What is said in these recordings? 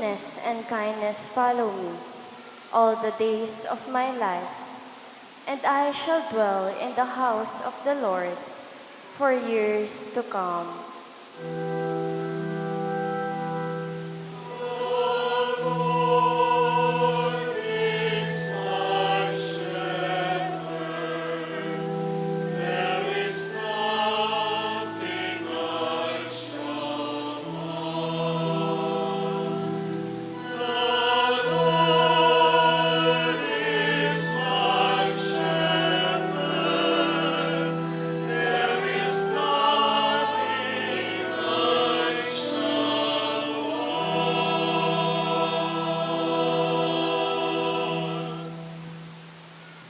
goodness and kindness follow me all the days of my life, and I shall dwell in the house of the Lord for years to come.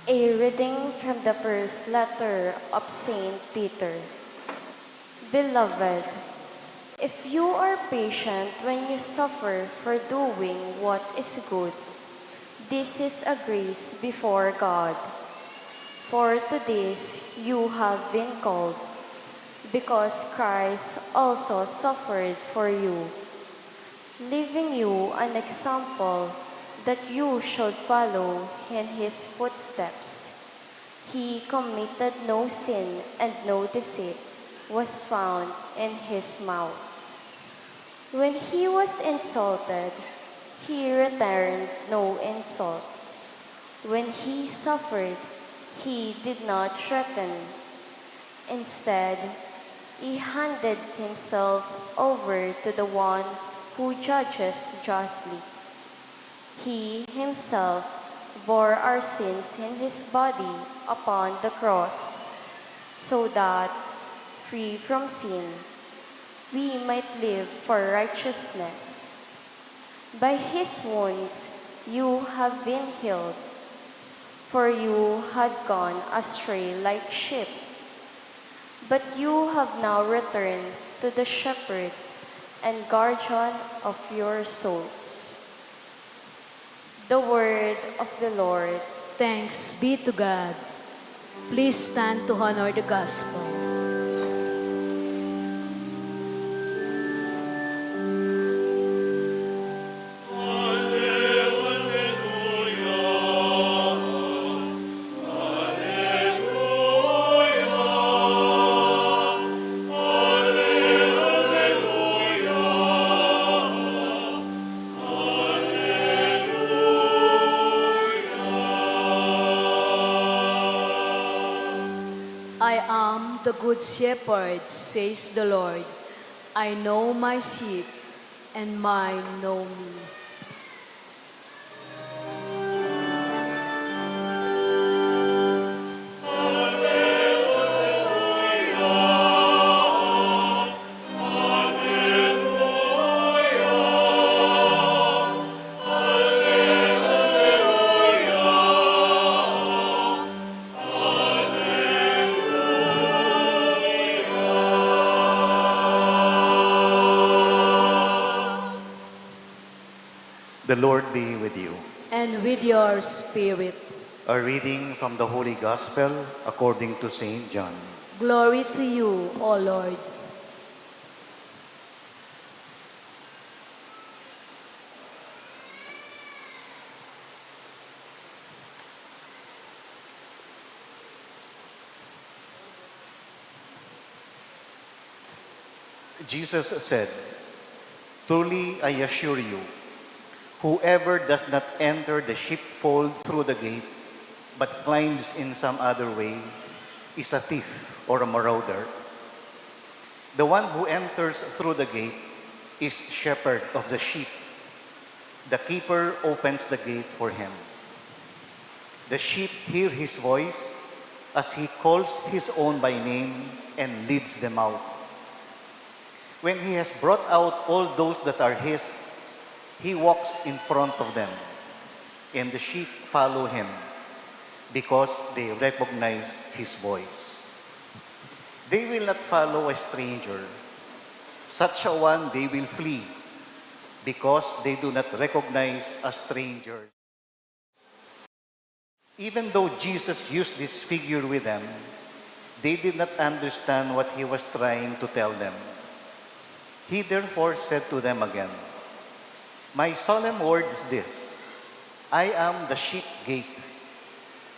A reading from the first letter of Saint Peter. Beloved, if you are patient when you suffer for doing what is good, this is a grace before God. For to this you have been called, because Christ also suffered for you, leaving you an example that you should follow in his footsteps. He committed no sin, and no deceit was found in his mouth. When he was insulted, he returned no insult. When he suffered, he did not threaten. Instead, he handed himself over to the one who judges justly. He himself bore our sins in his body upon the cross, so that, free from sin, we might live for righteousness. By his wounds you have been healed, for you had gone astray like sheep, but you have now returned to the shepherd and guardian of your souls. The word of the Lord. Thanks be to God. Please stand to honor the gospel. I am the good shepherd, says the Lord. I know my sheep, and mine know me. The Lord be with you. And with your spirit. A reading from the Holy Gospel according to St. John. Glory to you, O Lord. Jesus said, "Truly I assure you, whoever does not enter the sheepfold through the gate, but climbs in some other way, is a thief or a marauder. The one who enters through the gate is shepherd of the sheep. The keeper opens the gate for him. The sheep hear his voice as he calls his own by name and leads them out. When he has brought out all those that are his, he walks in front of them, and the sheep follow him because they recognize his voice. They will not follow a stranger. Such a one they will flee because they do not recognize a stranger." Even though Jesus used this figure with them, they did not understand what he was trying to tell them. He therefore said to them again, My solemn word is this: I am the sheep gate.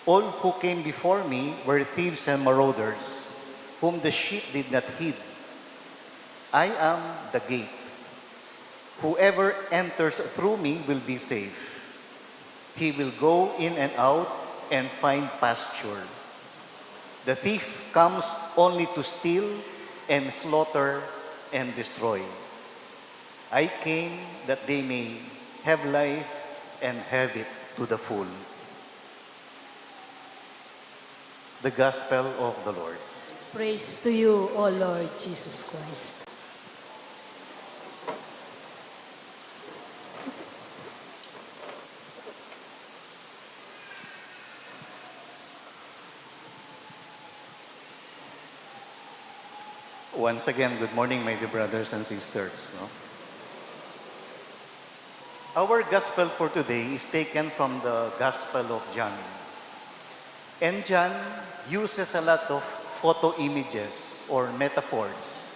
All who came before me were thieves and marauders, whom the sheep did not heed. I am the gate. Whoever enters through me will be safe. He will go in and out and find pasture. The thief comes only to steal and slaughter and destroy. I came that they may have life and have it to the full. The Gospel of the Lord. Praise to you, O Lord Jesus Christ. Once again, good morning, my dear brothers and sisters. No? Our Gospel for today is taken from the Gospel of John. And John uses a lot of photo images or metaphors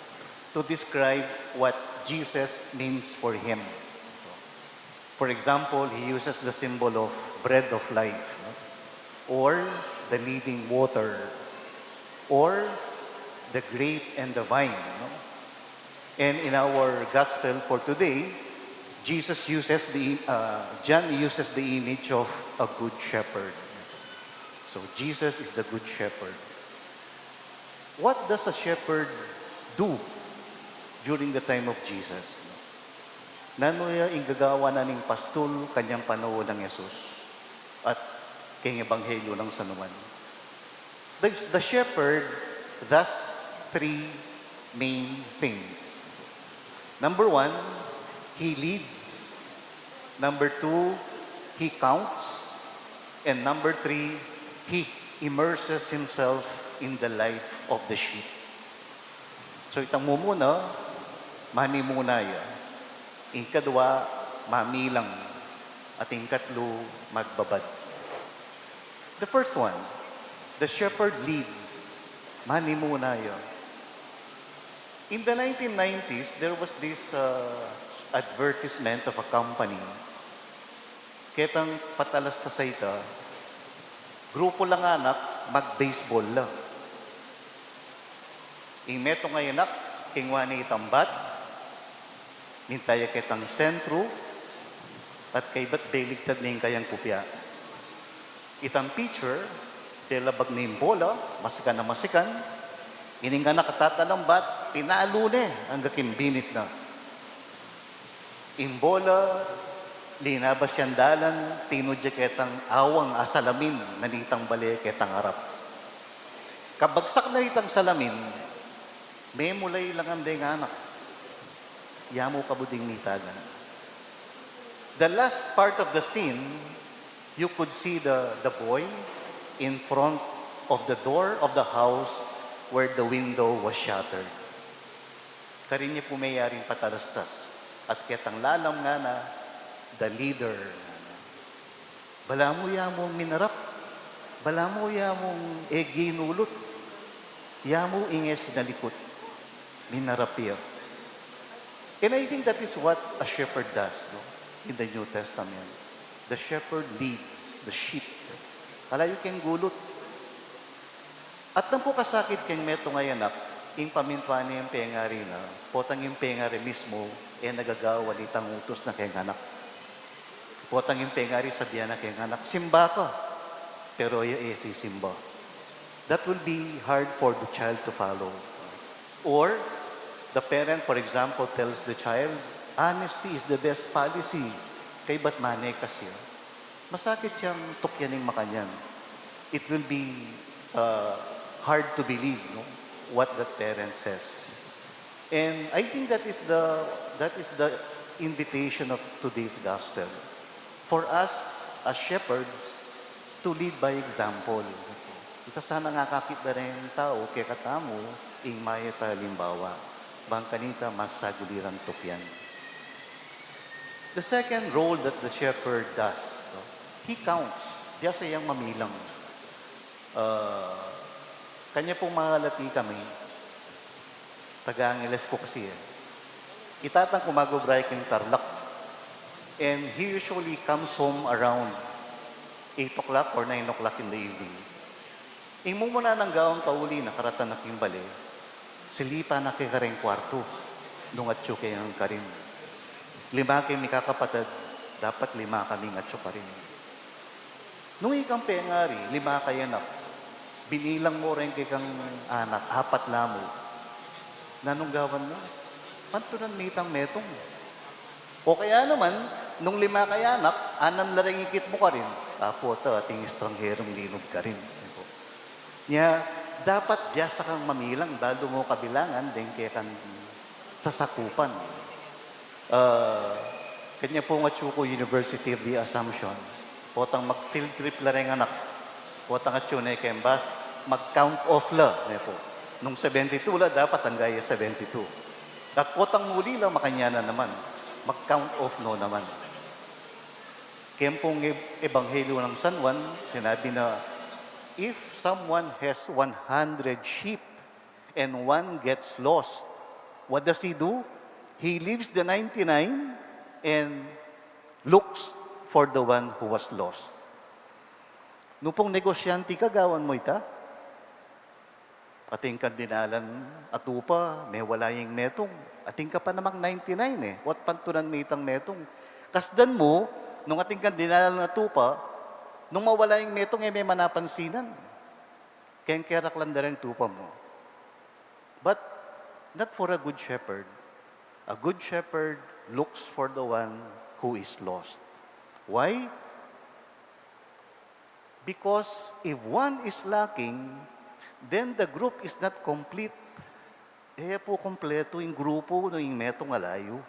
to describe what Jesus means for him. For example, he uses the symbol of bread of life, no? Or the living water, or the grape and the vine. No? And in our gospel for today, John uses the image of a good shepherd. So Jesus is the good shepherd. What does a shepherd do during the time of Jesus? Nanoya ingagawa na ning pastol kanyang panahon ng Jesus at kay ebanghelyo ng San Juan. The shepherd does three main things. Number one, he leads. Number two, he counts. And number three, he immerses himself in the life of the sheep. So itang mumuna, manimunaya. Ikadwa, mamilang. At ikatlo, magbabad. The first one, the shepherd leads. Manimunaya. In the 1990s, there was this advertisement of a company. Ketang patalas ta sa ita, grupo lang anak, mag-baseball lang. Imeto nga anak, kingwa ni itambat, nintaya ketang sentro, at kay ba't beligtad na yung kayang kupya. Itang pitcher, telabag na yung bola, masikan na masikan, ining nga nakatatalambat, pinalo na ang gakimbinit na. Imbola, linabas yan dalan, tinudya ketang awang asalamin, nanitang bali ketang harap. Kabagsak na itang salamin, may mulay lang ang ding anak. Yamo kabuding nitagan. The last part of the scene, you could see the boy in front of the door of the house where the window was shattered. Karin niya pumayaring patalastas. At ketang lalam nga na, the leader. Bala mo yamong minarap. Bala mo yamong ginulot. Yamo inges na likot. Minarap iya. And I think that is what a shepherd does, no? In the New Testament. The shepherd leads the sheep. Kalayo keng gulot. At nang po kasakit keng meto ngayon anak, ing pamintwa niya yung pengari na, potang yung pengari mismo, nagagawa litang utos na keng anak. Potang yung pengari sabihan na keng anak, simba ka, pero si simba. That will be hard for the child to follow. Or, the parent, for example, tells the child, honesty is the best policy. Kay ba't manay kasi? Masakit siyang tukyaning makanyan. It will be hard to believe, no, what that parent says. And I think that is the invitation of today's gospel. For us as shepherds to lead by example. Ita sana nga kakit na rin tao kay katamo ing maya talimbawa. Bang kanita mas saguliran tukyan. The second role that the shepherd does, no, he counts. Diya sa iyang mamilang. Kanya pong mga lati kami, taga-Angeles ko kasi Itatang kumagobray king tarlak. And he usually comes home around 8 o'clock or 9 o'clock in the evening. Imo mo na ng gawang pauli na karatan na kimbali, silipa na kay kareng kwarto, nung atyo kayang karin. 5 kay mikakapatid, dapat 5 kaming atyo ka rin. Nung ikang pengari, 5 kay anak, binilang mo rin kay kang anak, 4 lamo, nanunggawan mo, pantunan mitang metong. O kaya naman, nung 5 kay anak, 6 na rin ikit mo ka rin, tapo ito, ating estrangherong linog ka rin. Nya, dapat biyasa kang mamilang, dalo mo kabilangan, din kaya kang sasakupan. Kanya po nga Chuko University of the Assumption, potang mag-field trip la rin anak, potang at yun kembas, mag-count off la. Po. Nung 72 la, dapat ang gaya 72. At potang muli la, makanya na naman, mag-count off no naman. Kaya pong Ebanghelyo ng San Juan, sinabi na, if someone has 100 sheep and one gets lost, what does he do? He leaves the 99 and looks for the one who was lost. Nung pong negosyante kagawan mo ita, ating kandinalan atupa, may walaying metong, ating ka pa namang 99 what pantunan may itang metong. Kasdan mo, nung ating kandinalan atupa, nung mawala yung metong, may manapansinan. Kaya kerak lang na rin tupa mo. But, not for a good shepherd. A good shepherd looks for the one who is lost. Why? Because if one is lacking, then the group is not complete. Po kompleto yung grupo, yung metong alayo.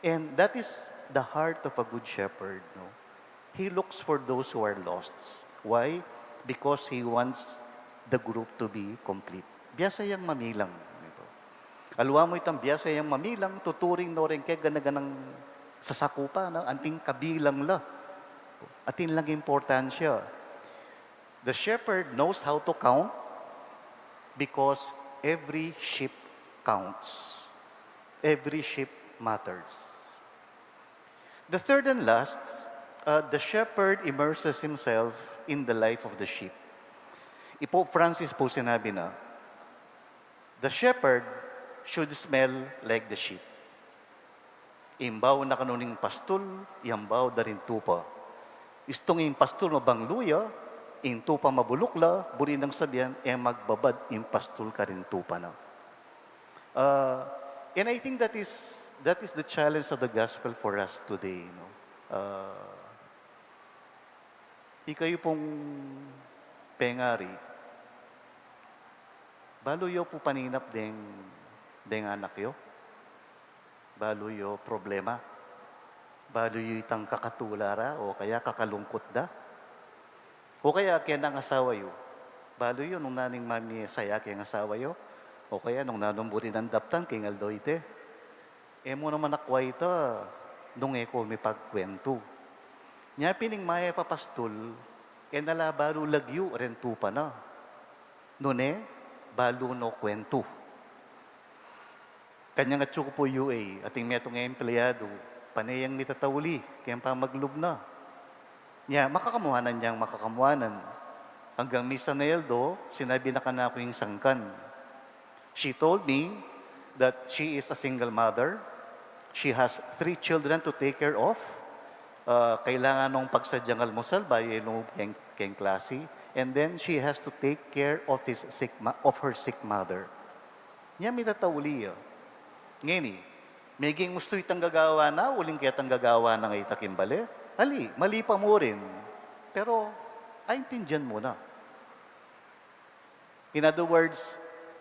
And that is the heart of a good shepherd, no? He looks for those who are lost. Why? Because he wants the group to be complete. Biyasa yang mamilang. Alwa mo itang biyasa yang mamilang, tuturing no rin kaya ganaganang sasakupa, na anting kabilang la. Atin lang importansya. The shepherd knows how to count because every sheep counts. Every sheep matters. The third and last, the shepherd immerses himself in the life of the sheep. Pope Francis po sinabi na, the shepherd should smell like the sheep. Imbaw na kanuning pastol, iambaw da rin tupa. Istong yung pastol mabang luya, in tupa mabulukla, buri ng sabihan, magbabad yung pastol ka rin tupa na. And I think that is the challenge of the gospel for us today. No? Ikayo pong pengari, balo yo po paninap deng anak yo, balo yo problema, balo yo itang kakatulara o kaya kakalungkot da, o kaya kaya ng asawa yo, balo yo nung naning mami saya kaya ng asawa yo, o kaya nung nanumburi ng daptan kaya ngaldo ite, mo naman nakwa ito, nung ko may pagkwento. Nya pining maya papastol, nala balo lagyo rento pa na. Nune, balo no kwento. Kanya nga tsuk po UA, ating metong empleyado, panayang mitatawli, kaya pa maglub na. Nya, makakamuhanan niyang makakamuhanan. Hanggang Misa Neldo, sinabi na kanako yung sangkan. She told me that she is a single mother. She has 3 children to take care of. Kailangan nung pagsadyang almusal ba yung keng klase. And then she has to take care of her sick mother. Nya mitatawli. Ngeni, may gusto itang gagawa na, uling kaya itang gagawa na ngay takimbali. Mali pa mo rin. Pero, aintindihan mo na. In other words,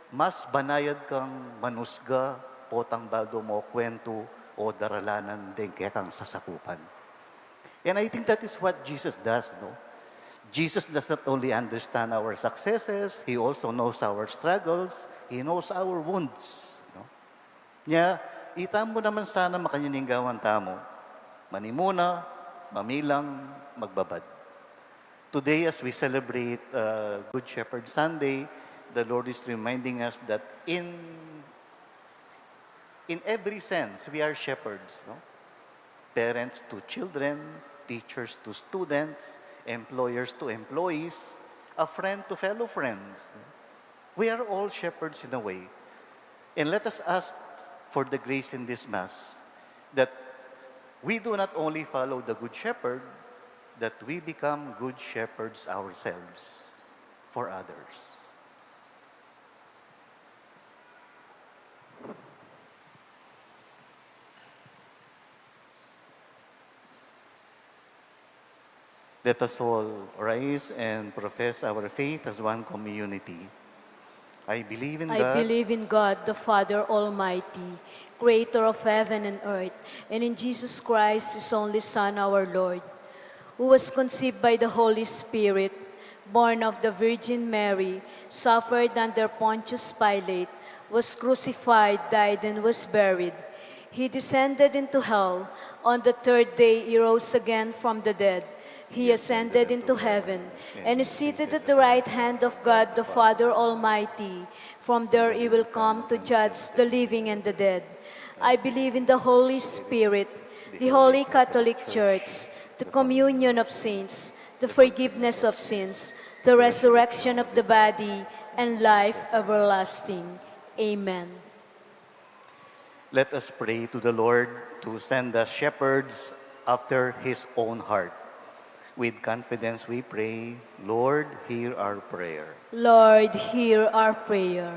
mas banayad kang manusga, potang bago mo kwento, o daralanan din kaya kang sasakupan. And I think that is what Jesus does, no? Jesus does not only understand our successes, He also knows our struggles, He knows our wounds. No? Nya, itamo naman sana makanyaningawan tamo. Manimuna, mamilang, magbabad. Today, as we celebrate Good Shepherd Sunday, the Lord is reminding us that in every sense, we are shepherds. No? parents to children, teachers to students, employers to employees, a friend to fellow friends. We are all shepherds in a way. And let us ask for the grace in this Mass that we do not only follow the Good Shepherd, that we become good shepherds ourselves for others. Let us all rise and profess our faith as one community. I believe in I God, believe in God, the Father Almighty, creator of heaven and earth, and in Jesus Christ, his only Son, our Lord, who was conceived by the Holy Spirit, born of the Virgin Mary, suffered under Pontius Pilate, was crucified, died, and was buried. He descended into hell. On the third day, he rose again from the dead. He ascended into heaven and is seated at the right hand of God the Father Almighty. From there he will come to judge the living and the dead. I believe in the Holy Spirit, the Holy Catholic Church, the communion of saints, the forgiveness of sins, the resurrection of the body, and life everlasting. Amen. let us pray to the Lord to send us shepherds after his own heart. With confidence we pray, Lord, hear our prayer. Lord, hear our prayer.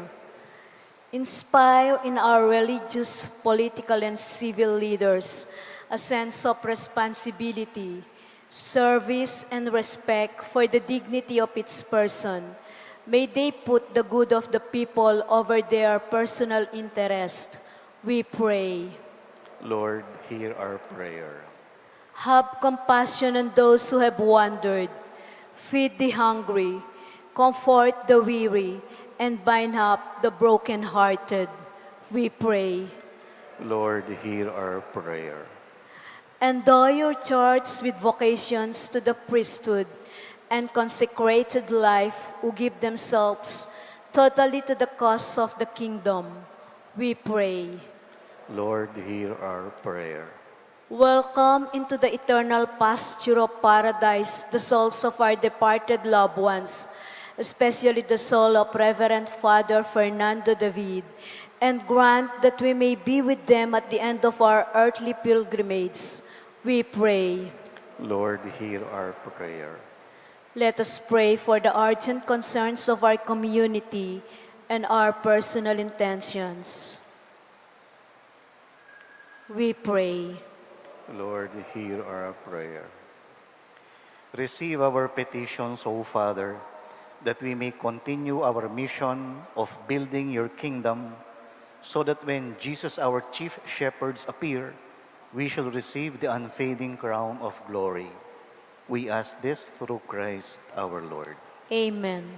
Inspire in our religious, political, and civil leaders a sense of responsibility, service, and respect for the dignity of its person. May they put the good of the people over their personal interest. We pray. Lord, hear our prayer. Have compassion on those who have wandered. Feed the hungry, comfort the weary, and bind up the brokenhearted. We pray. Lord, hear our prayer. Endow your church with vocations to the priesthood and consecrated life who give themselves totally to the cause of the kingdom. We pray. Lord, hear our prayer. Welcome into the eternal pasture of paradise the souls of our departed loved ones, especially the soul of Reverend Father Fernando David, and grant that we may be with them at the end of our earthly pilgrimage. We pray. Lord, hear our prayer. Let us pray for the urgent concerns of our community and our personal intentions. We pray. Lord, hear our prayer. Receive our petitions, O Father, that we may continue our mission of building your kingdom, so that when Jesus, our chief shepherds, appear, we shall receive the unfading crown of glory. We ask this through Christ our Lord. Amen.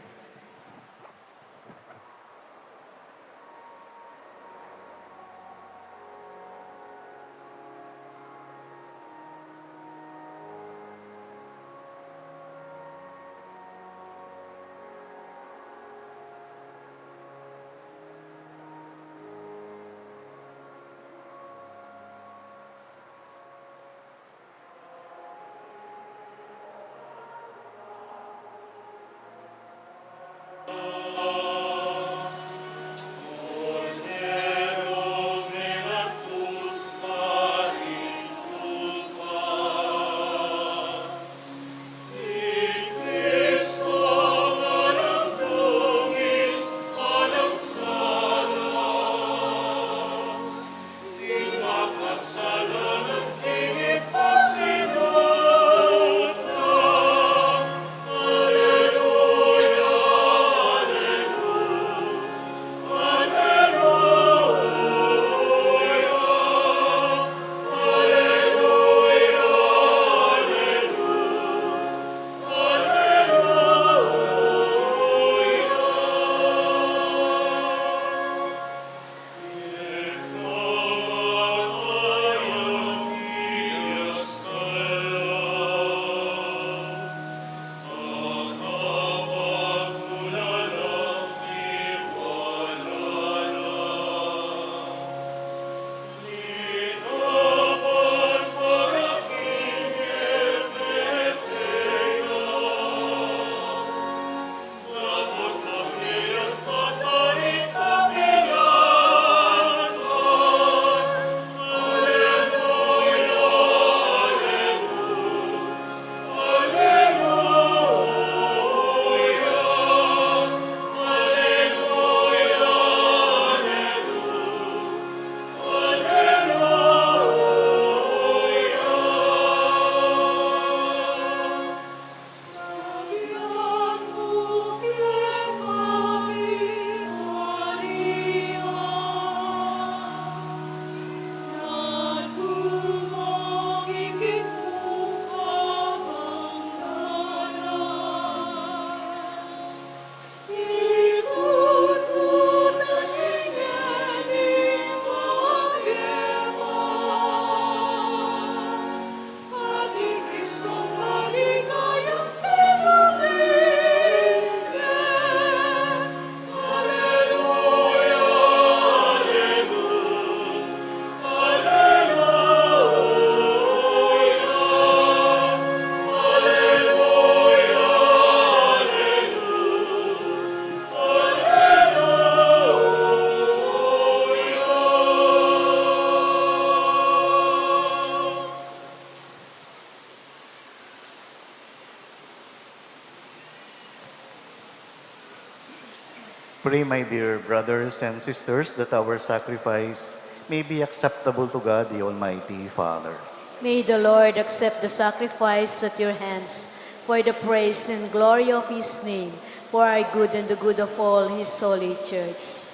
pray, my dear brothers and sisters, that our sacrifice may be acceptable to God, the Almighty Father. May the Lord accept the sacrifice at your hands for the praise and glory of his name, for our good and the good of all his holy church.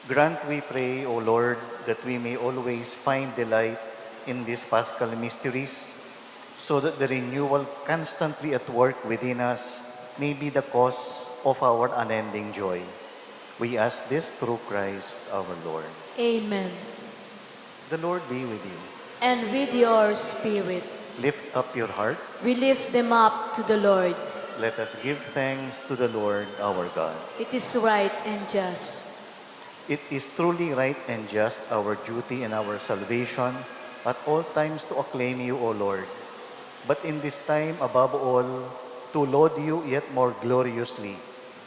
Grant, we pray, O Lord, that we may always find delight in these Paschal mysteries, so that the renewal constantly at work within us may be the cause of our unending joy. We ask this through Christ our Lord. Amen. The Lord be with you. And with your spirit, Lift up your hearts. we lift them up to the Lord. Let us give thanks to the Lord our God. It is right and just. It is truly right and just, our duty and our salvation, at all times to acclaim you, O Lord. But in this time, above all, to laud you yet more gloriously,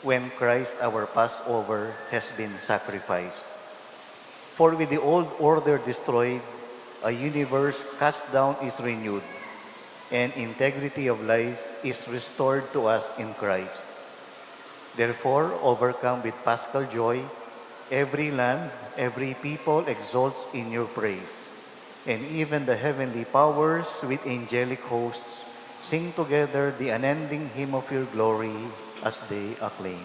when Christ our Passover has been sacrificed. For with the old order destroyed, a universe cast down is renewed, and integrity of life is restored to us in Christ. Therefore, overcome with paschal joy, every land, every people exalts in your praise, and even the heavenly powers with angelic hosts sing together the unending hymn of your glory as they acclaim.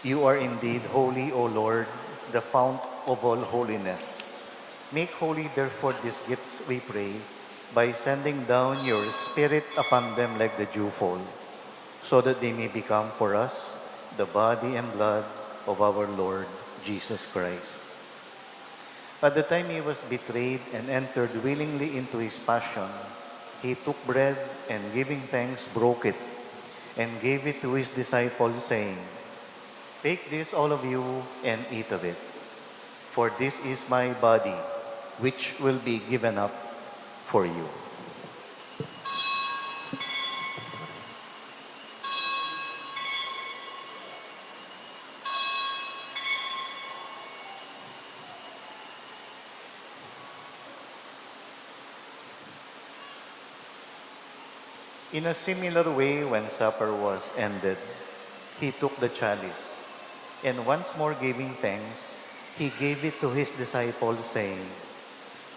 You are indeed holy, O Lord, the fount of all holiness. Make holy, therefore, these gifts, we pray, by sending down your Spirit upon them like the dewfall, so that they may become for us the body and blood of our Lord Jesus Christ. At the time he was betrayed and entered willingly into his passion, he took bread and giving thanks broke it and gave it to his disciples, saying, "Take this, all of you, and eat of it. For this is my body, which will be given up for you." In a similar way, when supper was ended, he took the chalice, and once more giving thanks, he gave it to his disciples, saying,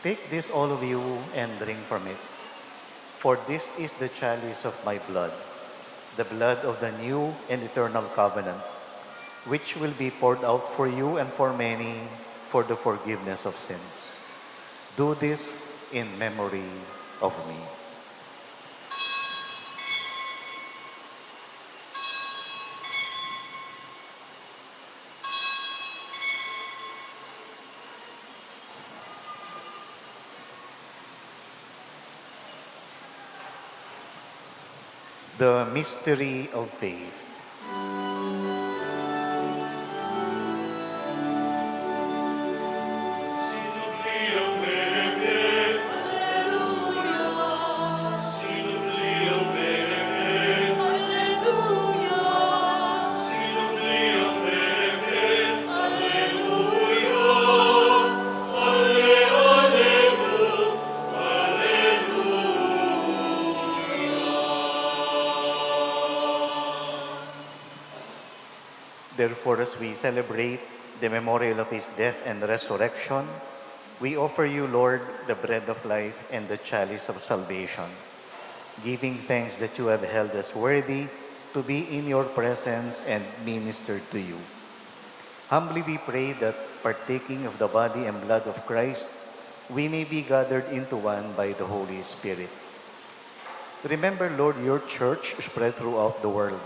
Take this, all of you, and drink from it. For this is the chalice of my blood, the blood of the new and eternal covenant, which will be poured out for you and for many for the forgiveness of sins. Do this in memory of me. The mystery of faith. Therefore, as we celebrate the memorial of his death and resurrection, we offer you, Lord, the bread of life and the chalice of salvation, giving thanks that you have held us worthy to be in your presence and minister to you. Humbly we pray that, partaking of the body and blood of Christ, we may be gathered into one by the Holy Spirit. Remember, Lord, your church spread throughout the world,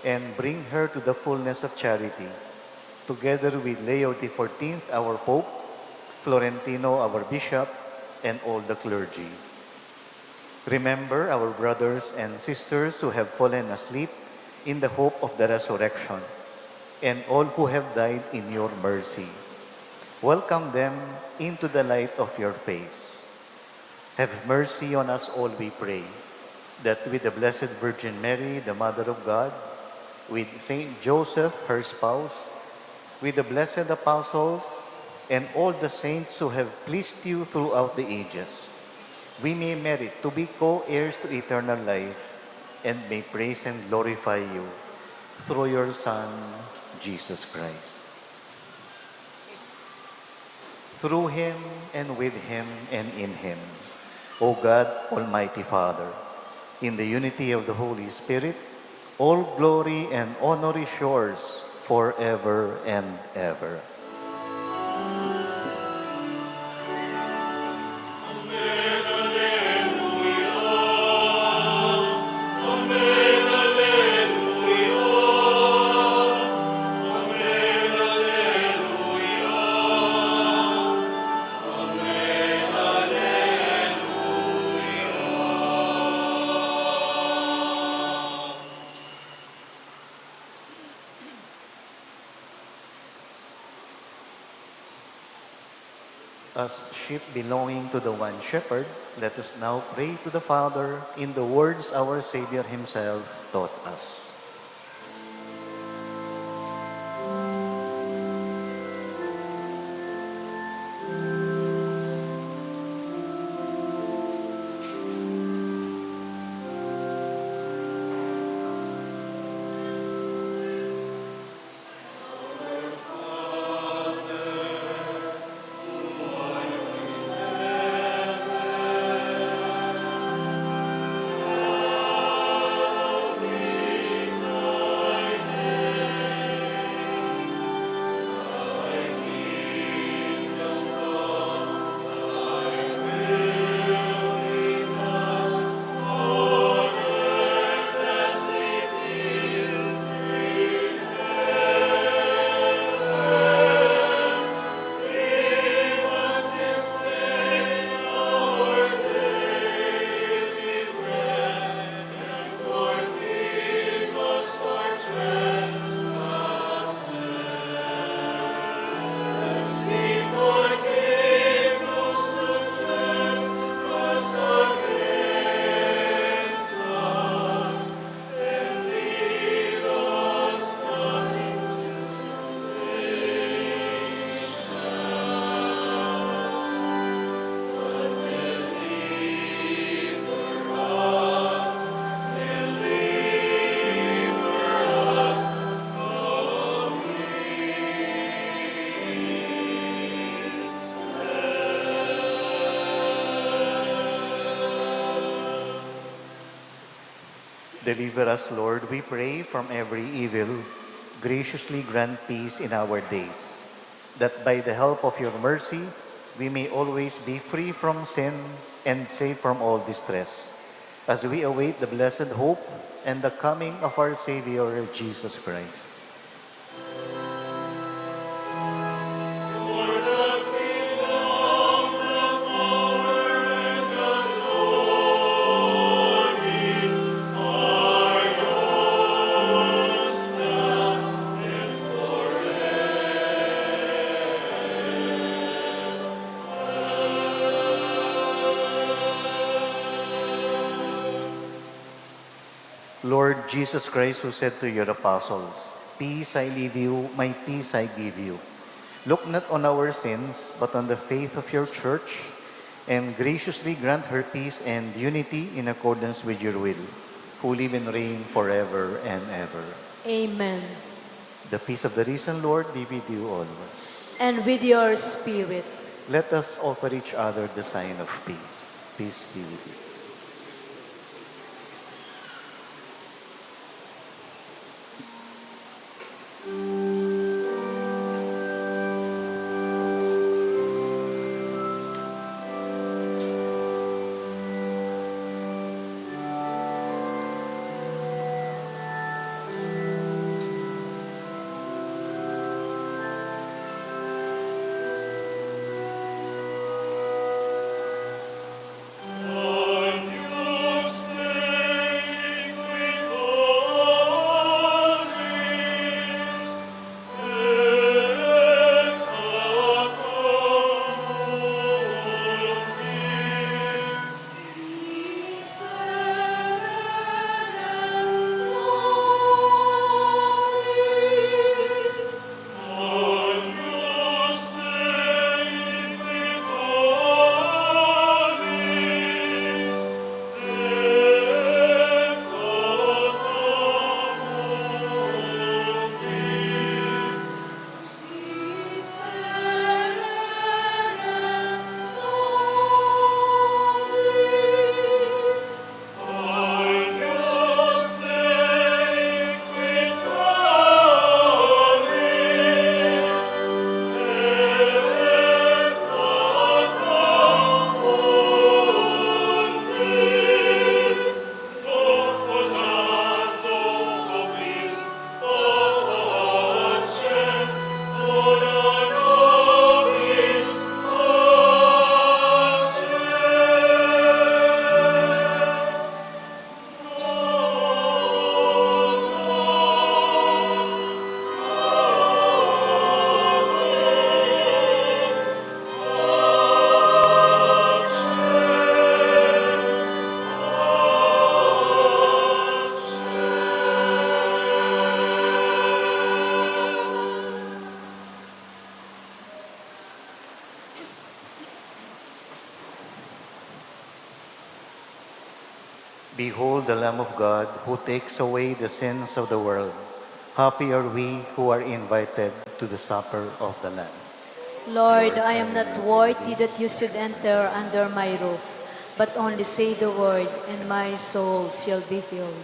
and bring her to the fullness of charity, together with Leo XIV, our Pope, Florentino, our Bishop, and all the clergy. Remember our brothers and sisters who have fallen asleep in the hope of the resurrection, and all who have died in your mercy. Welcome them into the light of your face. Have mercy on us all, we pray, that with the Blessed Virgin Mary, the Mother of God, with Saint Joseph, her spouse, with the blessed apostles, and all the saints who have pleased you throughout the ages, we may merit to be co-heirs to eternal life and may praise and glorify you through your Son, Jesus Christ. Through him and with him and in him, O God, Almighty Father, in the unity of the Holy Spirit, all glory and honor is yours forever and ever. As sheep belonging to the one shepherd, let us now pray to the Father in the words our Savior himself taught us. Deliver us, Lord, we pray, from every evil. Graciously grant peace in our days, that by the help of your mercy, we may always be free from sin and safe from all distress, as we await the blessed hope and the coming of our Savior, Jesus Christ. Lord Jesus Christ, who said to your apostles, "Peace I leave you, my peace I give you," look not on our sins, but on the faith of your church, and graciously grant her peace and unity in accordance with your will, who live and reign forever and ever. Amen. The peace of the risen Lord be with you always. And with your spirit. Let us offer each other the sign of peace. Peace be with you. Behold the Lamb of God who takes away the sins of the world. Happy are we who are invited to the supper of the Lamb. Lord, I am not worthy that you should enter under my roof, but only say the word, and my soul shall be healed.